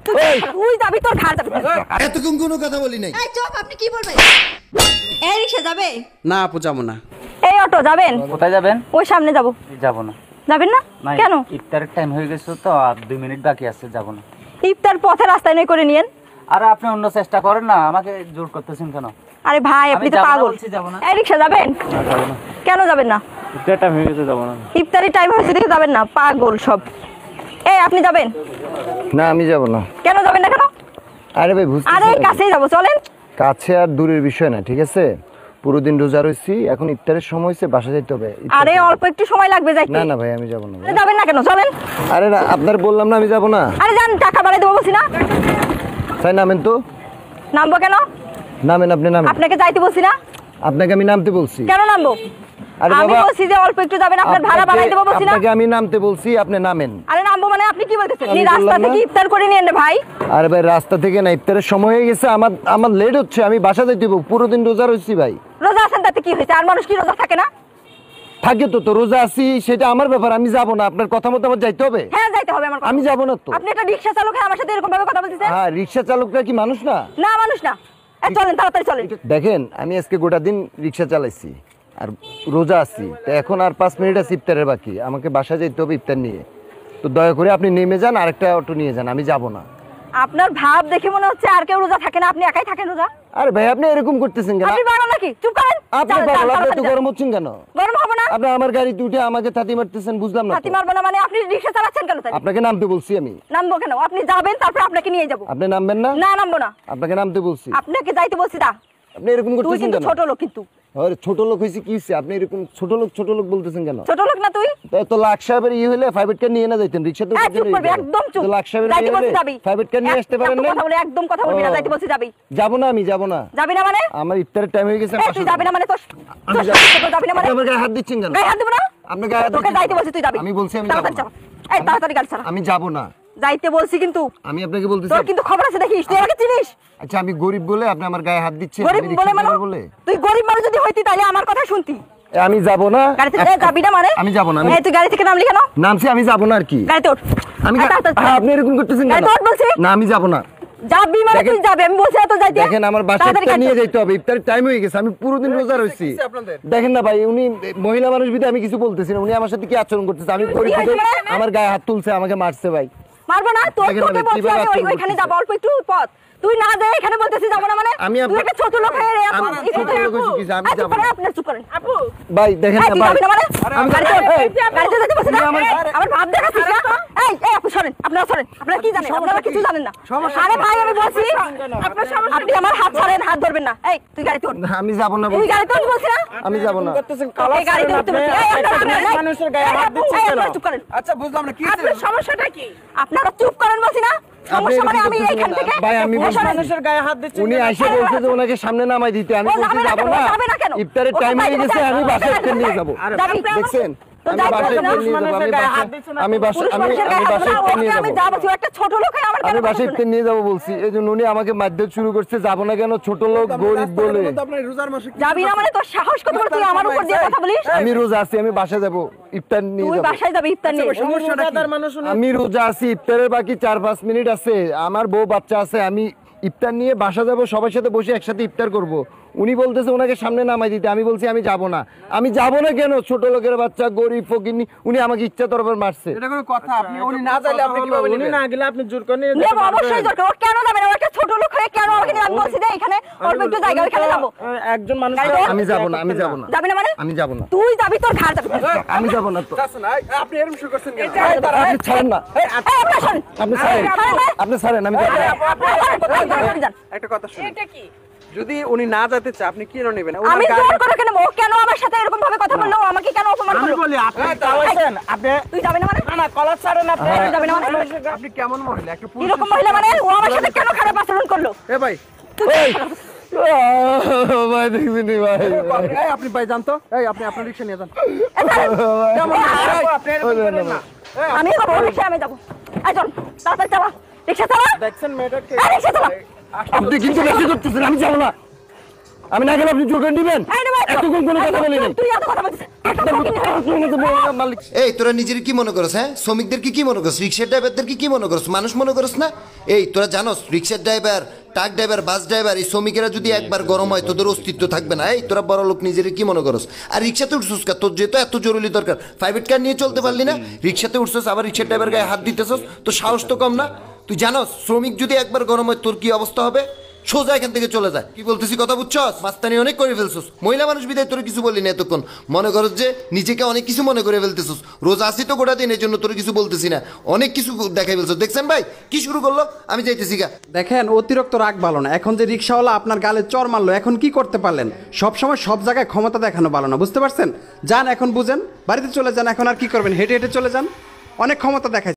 তুই যাবি তোর ঘাড় যাবে। এতক্ষণ কোনো কথা বলি নাই। এই চুপ, আপনি কি বলবেন? এই রিকশা যাবে? না আপু যাবো না। এই অটো যাবেন? কোথায় যাবেন? ওই সামনে যাব। যাব না। যাবেন না কেন? ইফতারের টাইম হয়ে গেছে তো, আর 2 মিনিট বাকি আছে, যাব না। ইফতার পথে রাস্তায় নয় করে নিয়েন। আরে আপনি অন্য চেষ্টা করেন না, আমাকে জোর করতেছেন কেন? আরে ভাই আপনি তো পাগল। এই রিকশা যাবেন? কেন যাবেন না? ইফতার টাইম হয়ে গেছে, যাব না। ইফতারের টাইম হয়েছে দেখে যাবেন না? পাগল সব। এই আপনি যাবেন? না আমি যাব না। কেন যাবেন না কেন? আরে ভাই বুঝতে, আরে কাছেই যাব, চলেন। কাছে আর দূরের বিষয় না, ঠিক আছে? পুরো দিন রোজা রইছি, এখন ইফতারের সময় হইছে, বাসা যাইতে হবে। আরে অল্প একটু সময় লাগবে যাইতে। না না ভাই আমি যাব না। যাবেন না কেন? চলেন। আরে না আপনার বললাম না আমি যাব না। আরে যান, টাকা বাড়াই দেবো বলছি না। তাই নামেন তো। নামবো কেন? নামেন, আপনি নামেন। আপনাকে যাইতে বলছি না। আপনাকে আমি নামতে বলছি। কেন নামবো? আরে আমি বাবা বলছি যে অল্প একটু যাবেন, আপনার ভাড়া বাড়াই দেবো বলছি না। আপনাকে আমি নামতে বলছি, আপনি নামেন। আরে নামবো মানে আপনি কি বলতেছেন? আমি এই রাস্তা বললাম না। থেকে ইফতার করে নিয়েন রে ভাই। আরে ভাই রাস্তা থেকে না, ইফতারের সময় হয়ে গেছে, আমার লেট হচ্ছে, আমি বাসা যাইতে হবে। পুরো দিন রোজা রইছি ভাই। রোজা আছেন তাতে কি হয়েছে? আর মানুষ কি রোজা থাকে না? থাকে তো রোজা আছি, সেটা আমার ব্যাপার, আমি যাব না। আপনার কথা মতো আমার যাইতে হবে। হ্যাঁ যাইতে হবে আমার। আমি যাব না তো। আপনি একটা রিকশা চালক হয়ে আমার সাথে এরকম ভাবে কথা বলতেছেন? হ্যাঁ রিকশা চালকরা কি মানুষ না? না মানুষ না। এই চলেন, তাড়াতাড়ি চলেন। দেখেন আমি আজকে গোটা দিন রিকশা চালাইছি আর রোজা আছি, তো এখন আর 5 মিনিট আছে ইফতারের বাকি, আমাকে বাসা যেতে হবে ইফতার নিয়ে। তো দয়া করে আপনি নেমে যান, আরেকটা অটো নিয়ে যান, আমি যাব না। আপনার ভাব দেখে মনে হচ্ছে আর কেউ রোজা থাকে না, আপনি একাই থাকেন রোজা। আরে ভাই আপনি এরকম করতেছেন কেন? আপনি পাগল নাকি? চুপ করেন। আপনি চলেন, পাগল, আপনি তাড়াতাড়ি তো যান। গরম হচ্ছেন কেন? গরম হবে না? আপনি আমার গাড়িতে উঠে আমাকে থাতি মারতেছেন, বুঝলাম না হাতি তো। মারবো না মানে? আপনি রিকশা চালাচ্ছেন কেন? তাই আপনাকে নামতে বলছি আমি। নামবো কেন? আপনি যাবেন, তারপর আপনাকে নিয়ে যাবো। আপনি নামবেন না? না নামবো না। আপনাকে নামতে বলছি। আপনাকে যাইতে বলছি না। আপনি এরকম তুই করতেছেন কিন্তু কেন? ছোট লোক। কিন্তু আরে ছোট লোক হইছে কি হইছে? আপনি এরকম ছোট লোক বলতেছেন কেন? ছোট লোক না তুই। তাই তো লাখ সাহেবের ইয়ে হইলে প্রাইভেট কার নিয়ে না যাইতেন, রিকশাতে এই চুপ করবি, একদম চুপ। তো লাখ সাহেবের যাইতে ইয়ে বলছি হইলে যাবি। প্রাইভেট কার নিয়ে আসতে পারেন না? কথা বলে একদম কথা বলবি না। ও। যাইতে বলছি যাবি। যাব না, আমি যাব না। যাবি না মানে? আমার ইফতারের টাইম হয়ে গেছে। এই তুই যাবি না মানে? তোর আমি তোর যাব। তোর যাবি না মানে? আপনি আমার গায়ে হাত দিচ্ছেন কেন? গায়ে হাত দেব না? আপনি গায়ে হাত তোকে দিচ্ছেন যাইতে কেন? বলছি, তুই যাবি। আমি বলছি আমি যাব তাড়াতাড়ি না। চালা। এই তাড়াতাড়ি গাড়ি চালা। আমি যাব না। যাইতে বলছি কিন্তু। আমি আপনাকে বলতেছি। তোর কিন্তু খবর আছে দেখিস, তুই আমাকে চিনিস? আচ্ছা আমি গরিব বলে আপনি আমার গায়ে হাত দিচ্ছেন? গরিব আমি বলে রিকশা মানে? চালাবো বলে? তুই গরিব মানুষ যদি হইতি তাহলে আমার কথা শুনতি। আমি যাব না। গাড়ি থেকে যাবি না মানে? আমি যাব না। এই তুই গাড়ি থেকে নামলি কেন? নামছি, আমি যাব না আর কি। গাড়িতে ওঠ। আমি আপনি এরকম করতেছেন কেন? গাড়িতে ওঠ বলছি। না আমি যাব না। যাবি মানে তুই যাবি, আমি বলছি এত যাইতে। দেখেন আমার বাসায় নিয়ে যেতে হবে, ইফতারের টাইম হয়ে গেছে, আমি পুরো দিন রোজা রইছি। দেখেন না ভাই, উনি মহিলা মানুষ বিধে আমি কিছু বলতেছি না, উনি আমার সাথে কি আচরণ করতেছে? আমি গরিব বিধে আমার গায়ে হাত তুলছে, আমাকে মারছে ভাই। মারবো না তোর, দেখেন তোকে আমি বলছি কিভাবে আমি আচরণ ওইখানে করতেছি। যাব, অল্প একটু পথ। তুই না যাই এখানে বলতেছিস যাব না মানে? আমি তুই একটা ছোট লোক হয়ে আমি ছোট লোক হয়েছি কি? আমি যাব না। আপনি চুপ করেন। আপু ভাই দেখেন এই না তুই ভাই, যাবি না মানে? আমি গাড়িতে ওঠ। গাড়িতে যেতে বলছিস না? আমার আমার ভাব দেখাচ্ছিস না? এই আপু সরেন, আপনারা সরেন। আপনারা কি জানেন? আপনারা কিছু জানেন না। আরে ভাই আমি বলছি আপনার সমস্যা, আপনি আমার হাত ছাড়েন, হাত ধরবেন না। এই তুই গাড়িতে ওঠ। আমি যাব না তুই বলছি। গাড়িতে ওঠ বলছিস না? আমি যাব না। এই গাড়িতে উঠতে বলছি। এই আপনারা মানুষের গায়ে হাত দিচ্ছেন কেন? চুপ করেন। আচ্ছা বুঝলাম না, কি আপনার সমস্যাটা কি? আপনারা চুপ করেন বলছি না? সমস্যা মানে আমি এইখান থেকে ভাই আমি বলছি মানুষের গায়ে হাত দিচ্ছেন উনি আইসে বলছে যে ওনাকে সামনে নামাই দিতে, আমি ও বলছি যাবে না যাব কেন? না। ও যাবে না কেন? ইফতারের ও তো টাইম হয়ে যাইতে গেছে, বলছে, আমি বাসায় যাবে ইফতার না। নিয়ে যাব। যাবি? দেখছেন তো আমি যাইতে বাসায় হবে না। ইফতার নিয়ে যাব, আমি পুরুষ মানুষের গায়ে হাত দিলে বাসায় ইফতার নিয়ে আমি যাব। যাবো, তুই একটা ছোট লোক হয়ে আমার আমি কেন বাসায় ইফতার নিয়ে যাব বলছি, এই জন্য উনি আমাকে মারধর শুরু করছে। যাব না কেন? ছোট লোক গরিব বলে। আপনার রোজার মাসে যাবি না মানে? তোর সাহস কত বড়, তুই আমার উপর দিয়ে কথা বলিস? আমি রোজা আছি, আমি বাসায় যাব ইফতার নিয়ে তুই যাব। বাসায় যাবি ইফতার নিয়ে? রোজাদার মানুষ উনি। আমি রোজা আছি, ইফতারের বাকি 4-5 মিনিট আছে, আমার বউ বাচ্চা আছে, আমি ইফতার নিয়ে বাসা যাব, সবার সাথে বসে একসাথে ইফতার করব। উনি বলতেছে ওনাকে সামনে নামাই দিতে, আমি বলছি আমি যাব না। আমি যাব না কেন? ছোট লোকের বাচ্চা, গরিব ফকির, উনি আমাকে ইচ্ছা তরফের মারছে। এটা কোনো কথা? আপনি উনি না চাইলে আপনি কিভাবে উনি না গেলে আপনি জোর করে নিয়ে নেব, অবশ্যই দরকার। ও কেন যাবে না? ও একটা ছোট লোক হয়ে কেন আমাকে নিয়ে? আমি বলছি যে এখানে অল্প একটু জায়গা, ওইখানে যাবো। একজন মানুষ আমি যাব না, আমি যাব না। যাবি না মানে? আমি যাব না। তুই যাবি, তোর ঘাড় যাবে। আমি যাব না তো। আপনি এরকম শুরু করছেন কেন? আপনি ছাড়েন না, এই আপনারা শোনেন। আপনি ছাড়েন, আপনি ছাড়েন, আমি যাব না। আপনারা যান। একটা কথা শুনুন, এটা কি যদি উনি না যেতে চায় আপনি কি নেবেন? আমি জোর করে কেন? ও কেন আমার সাথে এরকম ভাবে কথা বললো? ও আমাকে কেন অপমান করলো? বলি আপনি তাওয়াইছেন, আপনি তুই যাবি না মানে? না না কলার ছাড়েন আপনি। যাবি না মানে? আপনি কেমন মহিলা? একটা পুরুষ এরকম মহিলা মানে? ও আমার সাথে কেন খারাপ আচরণ করলো? এ ভাই, ভাই দেখবিনি ভাই, এই আপনি ভাই জানতো, এই আপনি আপনার রিকশা নিয়ে যান। আপনি এরকম করেন না। আমি যাবো, রিক্সা আমি যাবো। এই চল, তাড়াতাড়ি চালা, রিক্সা চালা। দেখছেন মেয়েটাকে? রিক্সা চালা। আপনি কিন্তু বেশি করতেছেন, আমি যাব না। আমি না গেলে আপনি জোর করে দিবেন এই নেবো, এতক্ষণ কোনো কথা বলি নাই তুই এত কথা বলছিস একটা ফকির মালিক এই তোরা নিজের কি মনে করছ? হ্যাঁ, শ্রমিকদের কি মনে করছ? রিক্সার ড্রাইভারদের কি মনে করছ? মানুষ মনে করছ না? এই তোরা জানোস রিক্সার driver, truck driver, bus driver, এই শ্রমিকেরা যদি একবার গরম হয় তোদের অস্তিত্ব থাকবে না। এই তোরা বড় লোক নিজের কি মনে করছ? আর রিক্সাতে উঠছস কা? তোর যেহেতু এত জরুরি দরকার, প্রাইভেট কার নিয়ে চলতে পারলি না, রিক্সাতে উঠছস, আবার রিক্সার ড্রাইভার গায়ে হাত দিতেছস, তো সাহস তো কম না? তুই জানোস শ্রমিক যদি একবার গরম হয় তোর কি অবস্থা হবে? সোজা এখান থেকে চলে যায়। কি বলতেছি কথা বুঝছস? মাস্তানি অনেক করে ফেলছস। মহিলা মানুষ বিদায় তোর কিছু বললি না এতক্ষণ। মনে করস যে নিজেকে অনেক কিছু মনে করে ফেলতেছস। রোজ আসি তো গোটা দিন, এই জন্য তোর কিছু বলতেছি না। অনেক কিছু দেখাই ফেলছস। দেখছেন ভাই কি শুরু করলো? আমি যাইতেছি গা। দেখেন অতিরিক্ত রাগ ভালো না। এখন যে রিক্সাওয়ালা আপনার গালে চর মারলো, এখন কি করতে পারলেন? সব সময় সব জায়গায় ক্ষমতা দেখানো ভালো না, বুঝতে পারছেন? যান এখন বুঝেন, বাড়িতে চলে যান। এখন আর কি করবেন? হেঁটে হেঁটে চলে যান, অনেক ক্ষমতা দেখায়।